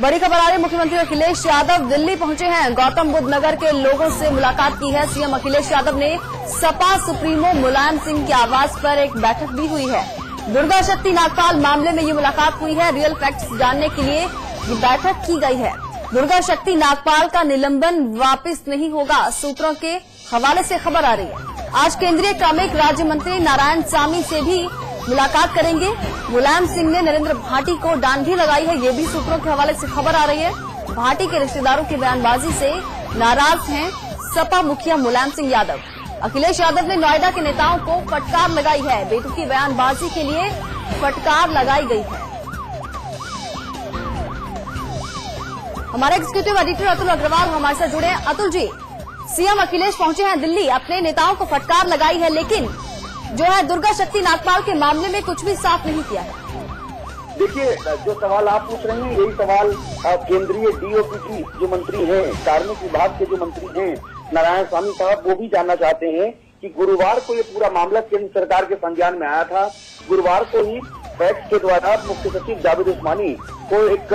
बड़ी खबर आ रही है, मुख्यमंत्री अखिलेश यादव दिल्ली पहुंचे हैं। गौतम बुद्ध नगर के लोगों से मुलाकात की है। सीएम अखिलेश यादव ने सपा सुप्रीमो मुलायम सिंह के आवास पर एक बैठक भी हुई है। दुर्गा शक्ति नागपाल मामले में ये मुलाकात हुई है। रियल फैक्ट्स जानने के लिए ये बैठक की गई है। दुर्गा शक्ति नागपाल का निलंबन वापस नहीं होगा, सूत्रों के हवाले से खबर आ रही है। आज केंद्रीय क्रमिक राज्य मंत्री नारायण सामी से भी मुलाकात करेंगे। मुलायम सिंह ने नरेंद्र भाटी को डांट भी लगाई है, ये भी सूत्रों के हवाले से खबर आ रही है। भाटी के रिश्तेदारों की बयानबाजी से नाराज हैं सपा मुखिया मुलायम सिंह यादव। अखिलेश यादव ने नोएडा के नेताओं को फटकार लगाई है। बेटुकी बयानबाजी के लिए फटकार लगाई गई है। हमारे एग्जीक्यूटिव एडिटर अतुल अग्रवाल हमारे साथ जुड़े हैं। अतुल जी, सीएम अखिलेश पहुंचे हैं दिल्ली, अपने नेताओं को फटकार लगाई है, लेकिन जो है दुर्गा शक्ति नागपाल के मामले में कुछ भी साफ नहीं किया है। देखिए, जो सवाल आप पूछ रहे हैं यही सवाल केंद्रीय डीओपीटी जो मंत्री हैं, कार्मिक विभाग के जो मंत्री हैं नारायण सामी साहब, वो भी जानना चाहते हैं कि गुरुवार को ये पूरा मामला केंद्र सरकार के संज्ञान में आया था। गुरुवार को ही फैक्स के द्वारा मुख्य सचिव जावेद उस्मानी को एक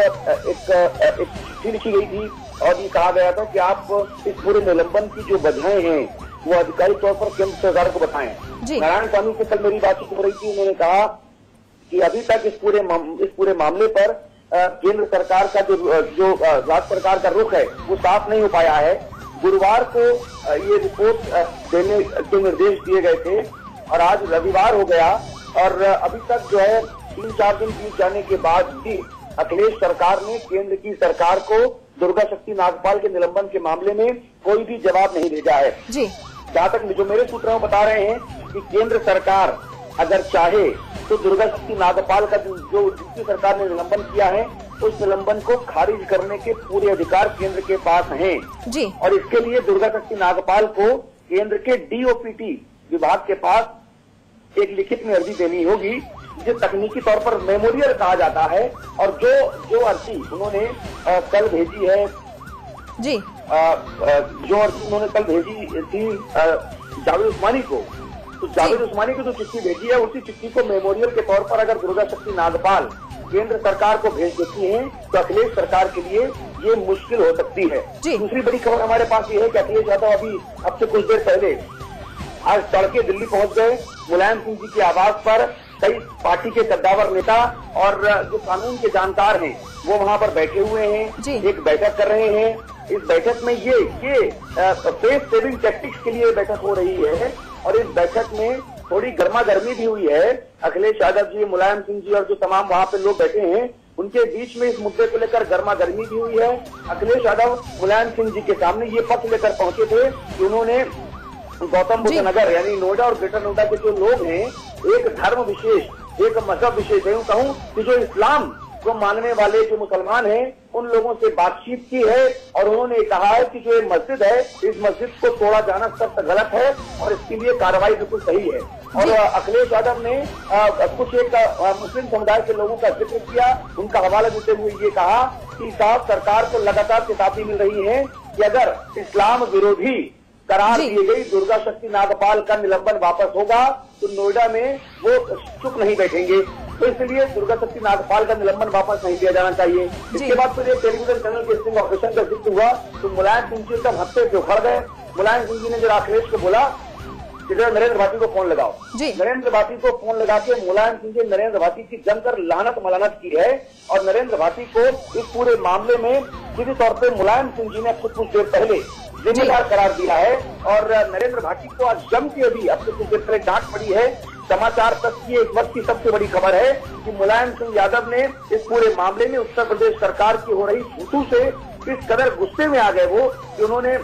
चिट्ठी लिखी गई थी और ये कहा गया था कि आप इस पूरे निलंबन की जो वजहें हैं वो अधिकारिक तौर पर केंद्र सरकार को बताएं। नारायण स्वामी से कल मेरी बातचीत हो रही थी, उन्होंने कहा कि अभी तक इस पूरे मामले पर केंद्र सरकार का जो राज्य सरकार का रुख है वो साफ नहीं हो पाया है। गुरुवार को ये रिपोर्ट देने के निर्देश दिए गए थे और आज रविवार हो गया और अभी तक जो है 3-4 दिन बीत जाने के बाद भी अखिलेश सरकार ने केंद्र की सरकार को दुर्गा शक्ति नागपाल के निलंबन के मामले में कोई भी जवाब नहीं भेजा है। जी, जहाँ तक जो मेरे सूत्रों बता रहे हैं कि केंद्र सरकार अगर चाहे तो दुर्गा शक्ति नागपाल का जो जिसकी सरकार ने निलंबन किया है उस निलंबन को खारिज करने के पूरे अधिकार केंद्र के पास हैं। जी, और इसके लिए दुर्गा शक्ति नागपाल को केंद्र के डीओपीटी विभाग के पास एक लिखित में अर्जी देनी होगी, जिसे तकनीकी तौर पर मेमोरियल कहा जाता है। और जो अर्जी उन्होंने कल भेजी है, जी, जो अर्जी उन्होंने कल भेजी थी जावेद उस्मानी को, तो जावेद उस्मानी को जो चिट्ठी भेजी है उसी चिट्ठी को मेमोरियल के तौर पर अगर दुर्गा शक्ति नागपाल केंद्र सरकार को भेज देती है तो अखिलेश सरकार के लिए ये मुश्किल हो सकती है। दूसरी बड़ी खबर हमारे पास ये है कि अखिलेश यादव अभी अब से कुछ देर पहले आज तड़के दिल्ली पहुंच गए। मुलायम सिंह जी के आवास पर कई पार्टी के कद्दावर नेता और जो कानून के जानकार हैं वो वहां पर बैठे हुए हैं, एक बैठक कर रहे हैं। इस बैठक में ये फेस सेविंग टैक्टिक्स के लिए बैठक हो रही है और इस बैठक में थोड़ी गर्मा गर्मी भी हुई है। अखिलेश यादव जी, मुलायम सिंह जी और जो तमाम वहां पे लोग बैठे हैं उनके बीच में इस मुद्दे को लेकर गर्मा गर्मी भी हुई है। अखिलेश यादव मुलायम सिंह जी के सामने ये पक्ष लेकर पहुंचे थे कि उन्होंने गौतम बुद्ध नगर यानी नोएडा और ग्रेटर नोएडा के जो लोग हैं, एक धर्म विशेष, एक मजहब विशेष यूं कहूं कि जो इस्लाम को मानने वाले जो मुसलमान हैं उन लोगों से बातचीत की है और उन्होंने कहा है कि जो ये मस्जिद है इस मस्जिद को तोड़ा जाना सख्त गलत है और इसके लिए कार्रवाई बिल्कुल सही है। और अखिलेश यादव ने कुछ एक मुस्लिम समुदाय के लोगों का जिक्र किया, उनका हवाला देते हुए ये कहा कि साहब सरकार को लगातार चेतावनी मिल रही है कि अगर इस्लाम विरोधी करार दी गई दुर्गा शक्ति नागपाल का निलंबन वापस होगा तो नोएडा में वो चुप नहीं बैठेंगे। तो इसलिए दुर्गा शक्ति नागपाल का निलंबन वापस नहीं दिया जाना चाहिए। इसके बाद फिर टेलीविजन चैनल के स्टिंग ऑपरेशन का जिक्र हुआ तो मुलायम सिंह जी एकदम हफ्ते से उखड़ गए। मुलायम सिंह जी ने जरा अखिलेश को बोला कि नरेंद्र भाटी को फोन लगाओ। नरेंद्र भाटी को फोन लगा के मुलायम सिंह जी नरेंद्र भाटी की जमकर लानत मलानत की है और नरेंद्र भाटी को इस पूरे मामले में सीधे तौर पर मुलायम सिंह जी ने कुछ देर पहले जिम्मेदार करार दिया है। और नरेंद्र भाटी को आज जम के अभी अब से कुछ देर पहले डांट पड़ी है। समाचार तक की एक वक्त की सबसे बड़ी खबर है कि मुलायम सिंह यादव ने इस पूरे मामले में उत्तर प्रदेश सरकार की हो रही छूटू से इस कदर गुस्से में आ गए वो कि उन्होंने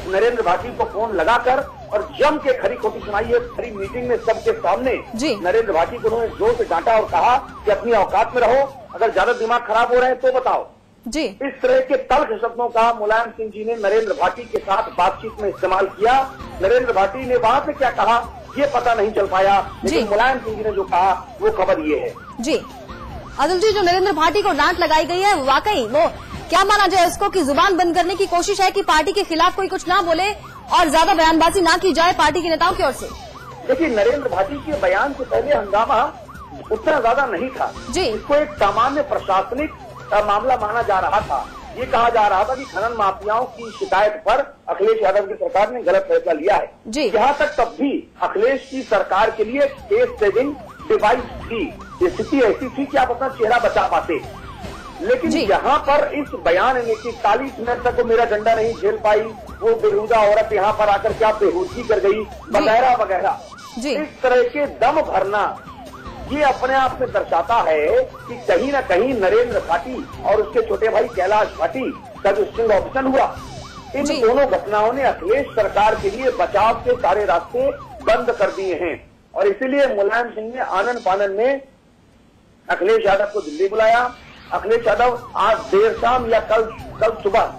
नरेंद्र भाटी को फोन लगाकर और जम के खरी खोटी सुनाई है। खरी मीटिंग में सबके सामने नरेंद्र भाटी को उन्होंने जोर से डांटा और कहा कि अपनी औकात में रहो, अगर ज्यादा दिमाग खराब हो रहे हैं तो बताओ। इस तरह के तल्ख शब्दों का मुलायम सिंह जी ने नरेंद्र भाटी के साथ बातचीत में इस्तेमाल किया। नरेंद्र भाटी ने वहां से क्या कहा ये पता नहीं चल पाया, लेकिन मुलायम सिंह जी ने जो कहा वो खबर ये है। जी अतुल जी, जो नरेंद्र भाटी को डांट लगाई गई है वाकई वो क्या माना जाए उसको कि जुबान बंद करने की कोशिश है कि पार्टी के खिलाफ कोई कुछ ना बोले और ज्यादा बयानबाजी ना की जाए पार्टी के नेताओं की ओर से? देखिए, नरेंद्र भाटी के बयान से पहले हंगामा उतना ज्यादा नहीं था। इसको एक सामान्य प्रशासनिक मामला माना जा रहा था। ये कहा जा रहा था कि खनन माफियाओं की शिकायत पर अखिलेश यादव की सरकार ने गलत फैसला लिया है। यहाँ तक तब भी अखिलेश की सरकार के लिए केस सेविंग डिवाइस थी। ये स्थिति ऐसी थी कि आप अपना चेहरा बचा पाते, लेकिन यहाँ पर इस बयान में कि 40 मिनट तक वो मेरा डंडा नहीं झेल पाई, वो बेहुदा औरत यहाँ पर आकर क्या बेहोशी कर गई, वगैरह वगैरह, इस तरह के दम भरना, ये अपने आप में दर्शाता है कि कहीं न कहीं नरेंद्र भाटी और उसके छोटे भाई कैलाश भाटी का जो स्टिंग ऑपरेशन हुआ, इन दोनों घटनाओं ने अखिलेश सरकार के लिए बचाव के सारे रास्ते बंद कर दिए हैं। और इसीलिए मुलायम सिंह ने आनन फानन में अखिलेश यादव को दिल्ली बुलाया। अखिलेश यादव आज देर शाम या कल सुबह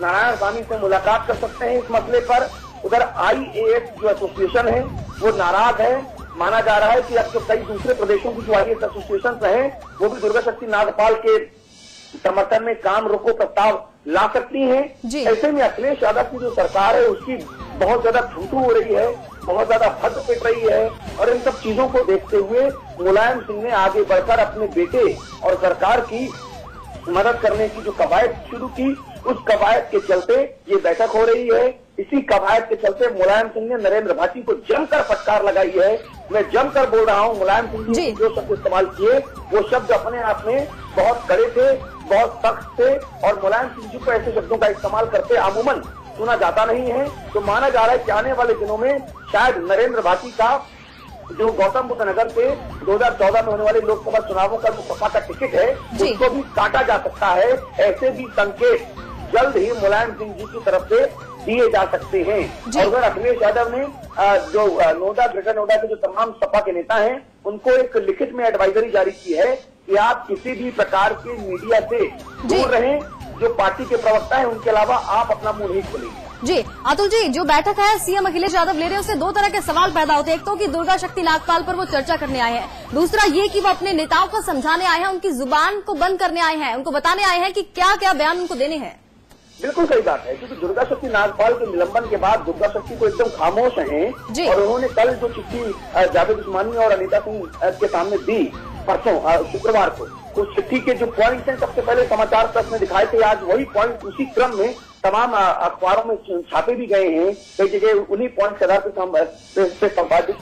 नारायणसामी से मुलाकात कर सकते हैं इस मसले पर। उधर IAS जो एसोसिएशन है वो नाराज है। माना जा रहा है कि अब तो कई दूसरे प्रदेशों की जो IAS एसोसिएशन हैं वो भी दुर्गा शक्ति नागपाल के समर्थन में काम रोको प्रस्ताव ला सकती हैं। ऐसे में अखिलेश यादव की जो सरकार है उसकी बहुत ज्यादा थूथू हो रही है, बहुत ज्यादा हद पिट रही है। और इन सब चीजों को देखते हुए मुलायम सिंह ने आगे बढ़कर अपने बेटे और सरकार की मदद करने की जो कवायद शुरू की, उस कवायद के चलते ये बैठक हो रही है। इसी कवायद के चलते मुलायम सिंह ने नरेंद्र भाटी को जमकर फटकार लगाई है। मैं जमकर बोल रहा हूँ, मुलायम सिंह जी जो शब्द इस्तेमाल किए वो शब्द अपने आप में बहुत कड़े थे, बहुत सख्त थे, और मुलायम सिंह जी को ऐसे शब्दों का इस्तेमाल करते अमूमन सुना जाता नहीं है। तो माना जा रहा है कि आने वाले दिनों में शायद नरेंद्र भाटी का जो गौतम बुद्ध नगर से 2014 में होने वाले लोकसभा चुनावों का जो सपा का टिकट है उसको भी काटा जा सकता है। ऐसे भी संकेत जल्द ही मुलायम सिंह जी की तरफ से दिए जा सकते हैं। और अगर अखिलेश यादव ने जो नोएडा, ग्रेटर नोएडा के जो तमाम सपा के नेता हैं उनको एक लिखित में एडवाइजरी जारी की है कि आप किसी भी प्रकार के मीडिया से दूर रहें। जो पार्टी के प्रवक्ता है उनके अलावा आप अपना मुंह नहीं खोलेंगे। जी अतुल जी, जो बैठक है सीएम अखिलेश यादव ले रहे हैं उससे दो तरह के सवाल पैदा होते हैं। एक तो कि दुर्गा शक्ति नागपाल पर वो चर्चा करने आए हैं, दूसरा ये कि वो अपने नेताओं को समझाने आए हैं, उनकी जुबान को बंद करने आए हैं, उनको बताने आए हैं कि क्या क्या बयान उनको देने हैं। बिल्कुल सही बात है, क्योंकि दुर्गा शक्ति नागपाल के निलंबन के बाद दुर्गा शक्ति को एकदम खामोश हैं और उन्होंने कल जो चिट्ठी जावेद उस्मानी और अनीता सिंह के सामने दी परसों शुक्रवार को, उस चिट्ठी के जो पॉइंट हैं सबसे पहले समाचार पत्र में दिखाए थे। आज वही पॉइंट उसी क्रम में तमाम अखबारों में छापे भी गए हैं, कई जगह उन्हीं पॉइंट के आधार पर संपादित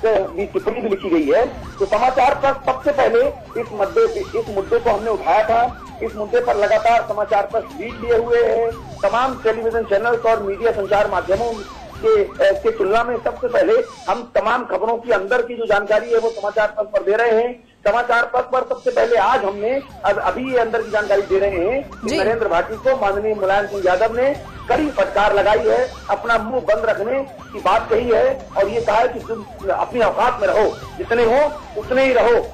टिप्पणी भी लिखी गई है। तो समाचार पत्र सबसे पहले इस मुद्दे को हमने उठाया था। इस मुद्दे पर लगातार समाचार पत्र लीड लिए हुए हैं। तमाम टेलीविजन चैनल्स और मीडिया संचार माध्यमों के तुलना में सबसे पहले हम तमाम खबरों की अंदर की जो जानकारी है वो समाचार पत्र पर दे रहे हैं। समाचार पत्र पर सबसे पहले आज हमने अभी ये अंदर की जानकारी दे रहे हैं कि नरेंद्र भाटी को माननीय मुलायम सिंह यादव ने कड़ी फटकार लगाई है, अपना मुंह बंद रखने की बात कही है और ये कहा है कि तुम अपनी औकात में रहो, जितने हो उतने ही रहो।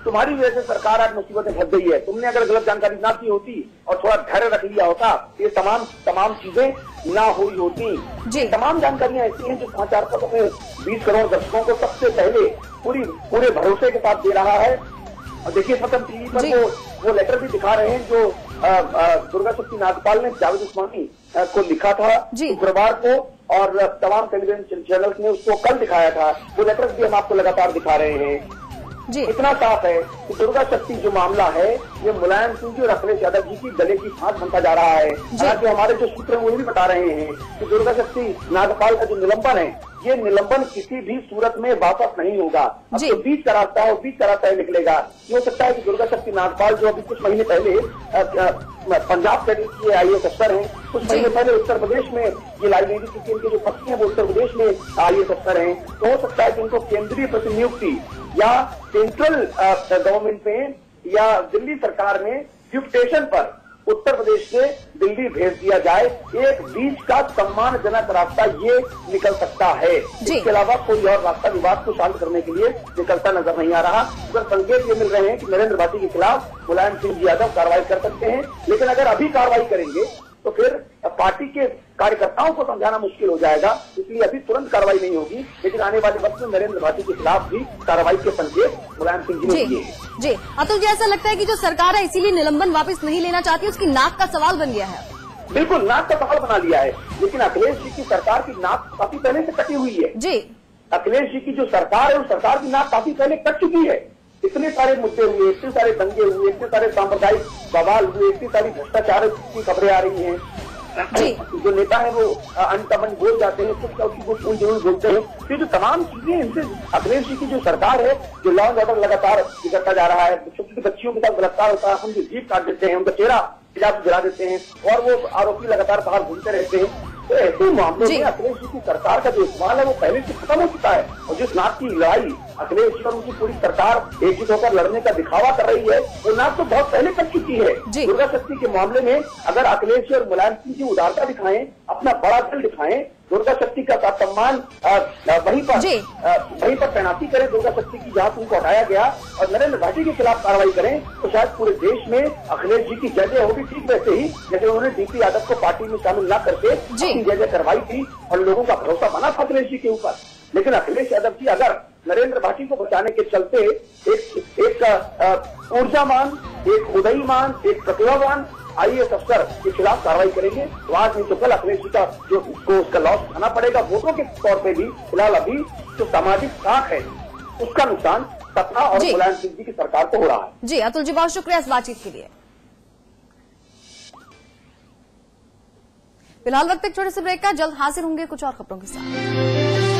तुम्हारी वजह से सरकार आज मुसीबत में फंस गई है। तुमने अगर गलत जानकारी ना की होती और थोड़ा धैर्य रख लिया होता ये तमाम चीजें ना हुई होती। तमाम जानकारियां ऐसी हैं जो समाचार पत्र में 20 करोड़ दर्शकों को सबसे पहले पूरे भरोसे के साथ दे रहा है। और देखिए स्वतंत्र टीवी पर वो लेटर भी दिखा रहे हैं जो दुर्गा शक्ति नागपाल ने जावेद उस्मानी को लिखा था शुक्रवार को, और तमाम टेलीविजन चैनल्स ने उसको कल दिखाया था। वो लेटर्स भी हम आपको लगातार दिखा रहे हैं। इतना साफ है कि दुर्गा शक्ति जो मामला है ये मुलायम सिंह जी और अखिलेश यादव जी की गले की फांस बनता जा रहा है। हालांकि हमारे जो सूत्र हैं वो भी बता रहे हैं कि दुर्गा शक्ति नागपाल का जो निलंबन है ये निलंबन किसी भी सूरत में वापस नहीं होगा। अब तो बीच का रास्ता है, बीच का रास्ता निकलेगा। ये हो सकता है कि दुर्गा शक्ति नागपाल जो अभी कुछ महीने पहले पंजाब के IAS अफसर हैं, कुछ महीने पहले उत्तर प्रदेश में ये लाई गई थी क्योंकि इनके जो पत्नी है वो उत्तर प्रदेश में IAS अफसर हैं। तो हो सकता है कि इनको केंद्रीय प्रतिनियुक्ति या सेंट्रल गवर्नमेंट में या दिल्ली सरकार में डिप्यूटेशन पर उत्तर प्रदेश से दिल्ली भेज दिया जाए। एक बीच का सम्मानजनक रास्ता ये निकल सकता है। इसके अलावा कोई और रास्ता विवाद को शांत करने के लिए निकलता नजर नहीं आ रहा। अगर संकेत ये मिल रहे हैं कि नरेंद्र भाटी के खिलाफ मुलायम सिंह यादव कार्रवाई कर सकते हैं, लेकिन अगर अभी कार्रवाई करेंगे तो फिर पार्टी के कार्यकर्ताओं को समझाना मुश्किल हो जाएगा। इसलिए अभी तुरंत कार्रवाई नहीं होगी, लेकिन आने वाले वक्त में नरेंद्र भाटी के खिलाफ भी कार्रवाई के संकेत मुलायम सिंह जी ने दिए हैं। जी अतुल जी, ऐसा लगता है कि जो सरकार है इसीलिए निलंबन वापस नहीं लेना चाहती, उसकी नाक का सवाल बन गया है। बिल्कुल नाक का सवाल बना लिया है, लेकिन अखिलेश जी की सरकार की नाक काफी पहले से कटी हुई है। जी अखिलेश जी की जो सरकार है उस सरकार की नाक काफी पहले कट चुकी है। इतने सारे मुद्दे हुए, इतने सारे दंगे हुए, इतने सारे सांप्रदायिक बवाल हुए, इतनी सारी भ्रष्टाचार की खबरें आ रही हैं। जो नेता है वो अनकमन बोल जाते हैं, कुछ कुछ जरूर बोलते हैं। तो जो तमाम चीजें इनसे अखिलेश जी की जो सरकार है, जो लॉ एंड ऑर्डर लगातार बिगड़ता जा रहा है, छोटी छोटी बच्चियों के साथ बलात्कार होता है, उनकी जीभ काट देते हैं, उनका चेहरा हिजाब गिरा देते हैं और वो आरोपी लगातार बाहर घूमते रहते हैं। तो ऐसे मामलों में अखिलेश जी की सरकार का जो इस्तेमाल है वो पहले से खत्म हो चुका है। और जिस नाक की लड़ाई अखिलेश जी और उनकी पूरी सरकार एकजुट होकर लड़ने का दिखावा कर रही है, वो नाक तो बहुत पहले कर चुकी है। दुर्गा शक्ति के मामले में अगर अखिलेश जी और मुलायम सिंह जी उदारता दिखाएं, अपना बड़ा दिल दिखाएं, दुर्गा शक्ति का सम्मान वहीं पर तैनाती करें दुर्गा शक्ति की जहां उनको हटाया गया और नरेंद्र भाटी के खिलाफ कार्रवाई करें, तो शायद पूरे देश में अखिलेश जी की जय जय होगी। ठीक वैसे ही जैसे उन्होंने डीपी यादव को पार्टी में शामिल न करके अपनी जय जय करवाई थी और लोगों का भरोसा बना था अखिलेश जी के ऊपर। लेकिन अखिलेश यादव जी अगर नरेंद्र भाटी को बचाने के चलते एक ऊर्जावान, एक उदयमान, एक प्रतिभावान IAS अफसर के खिलाफ कार्रवाई करेंगे, तो आज नहीं तो कल अखिलेश जी का जो उसका लॉस उठाना पड़ेगा वोटों के तौर पे भी। फिलहाल अभी जो सामाजिक साख है उसका नुकसान सपना और मुलायम सिंह जी की सरकार को हो रहा है। जी अतुल जी, बहुत शुक्रिया इस बातचीत के लिए। फिलहाल वक्त एक छोटे से ब्रेक का, जल्द हाजिर होंगे कुछ और खबरों के साथ।